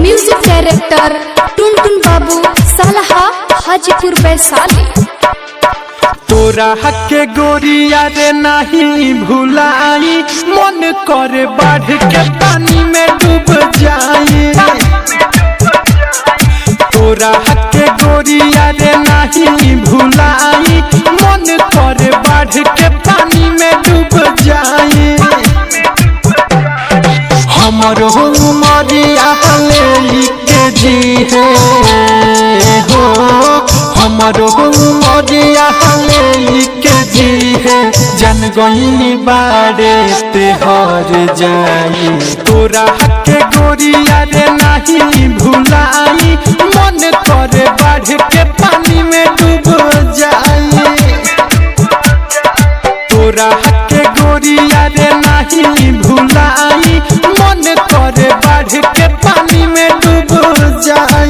Music director Tuntun Babu Salha Hajipur Vaishali. तोरा हके गोरिया रे नहीं भुलाई, मन करे बाढ़ के पानी में डूब जाए। तोरा हके गोरिया रे नहीं भुलाई, मन करे बाढ़ के पानी में डूब जाए। हमरो उमरिया लेके जी है हो, हमरो उमरिया लेके जी है। जन गईनी बाड़े ते हर जाई। तोरा हके गोरिया रे नहीं भुलाई, मन करे बाढ़ के पानी में डूब जाए। तोरा हके गोरिया रे नहीं भुलाई, मन करे बाढ़ के पानी में डूब जाए।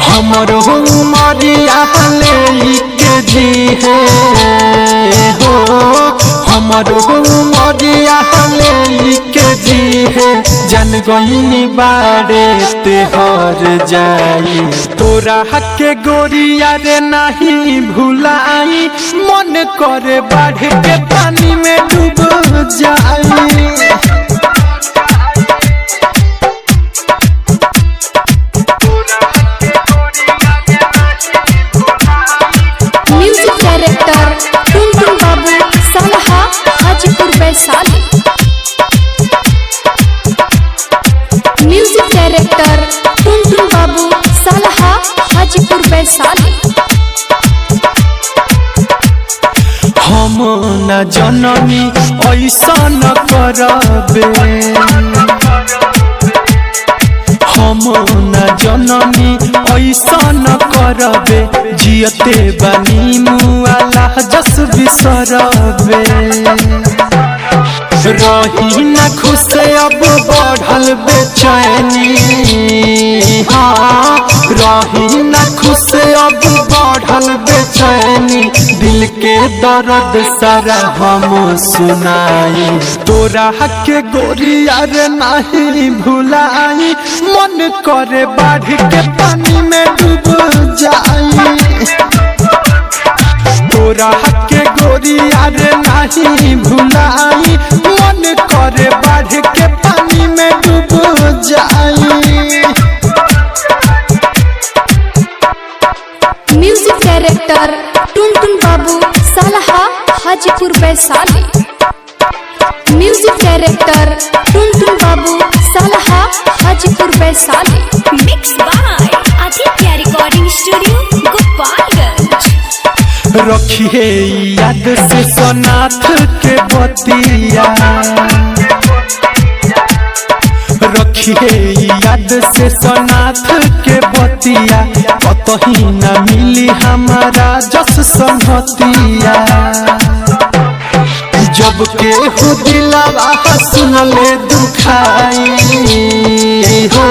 हमरो उमरिया लेके जी है हो, हमरो उमरिया लेके जी है। जन गईनी बाड़े ते हर जाई। तोरा हके गोरिया रे नहीं भुलाई, मन करे बाढ़ के पानी में डूब जाए। Music director Tuntun Babu Salha Hajipur Vaishali. Music director Tuntun Babu Salha Hajipur Vaishali. हम न जननी ऐसा न करबे, हम न जननी ऐसा न करबे। जियते बनी मुआला जस बिसरबे। रही न खुश अब बढ़ल बेचैनी, हाँ रही न खुश अब बढ़ल बेचैनी। दिल के दर्द सारा हम सुनाई। तोरा हके गोरिया रे नहीं भुलाई, मन करे बाढ़ के पानी में डूब जाए। तोरा हके गोरिया रे नहीं भुलाई, मन करे बाढ़ के पानी में डूब जाए। Music director Tuntun Babu Salha Hajipur Vaishali. Music director Tuntun Babu Salha Hajipur Vaishali. Mix by Aditya recording studio Gopalganj. रखिए याद से सोनाथ के बतिया, रखिए याद से सोनाथ के बतिया। कतही न मिली हमारा जस संगतिया। जब के हो दिलवा सुनले दुखाई हो,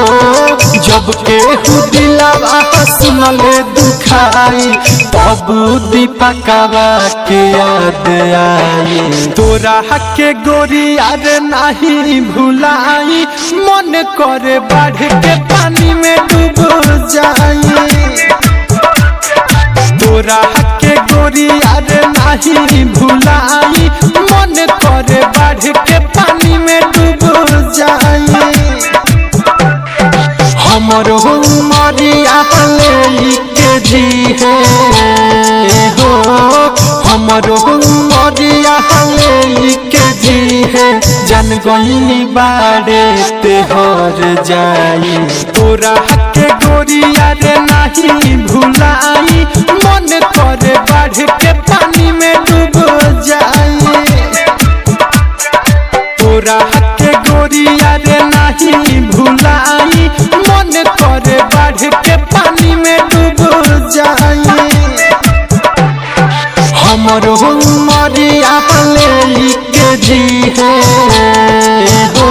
जब के हो दिलवा सुनले दुखाई। तब दीपकवा के याद आई। तोरा हके गोरिया रे नहीं भुलाई, मन करे बाढ़ के पानी में डूब जाए। तोरा हके गोरिया रे नहीं भुलाई, मन करे बाढ़ के पानी में डूब जाए। हमरो उमरिया लेके जी है हो, हमरो उमरिया लेके जी है। जन गईनी बाड़े ते हर जाई। तोरा हके गोरिया रे नहीं भुलाई, मन करे बाढ़ के पानी में डूब जाए। तोरा हके गोरिया रे नहीं भुलाई, मन करे बाढ़ के पानी में डूब जाए। हमरो उमरिया लेके जी है हो,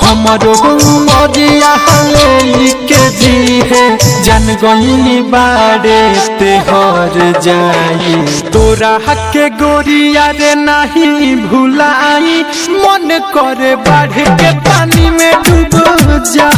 हमरो उमरिया लेके जी है। जन गईनी बाड़े ते हर जाई। तोरा हके गोरिया रे नहीं भुलाई, मन करे बाढ़ के पानी में डूब जा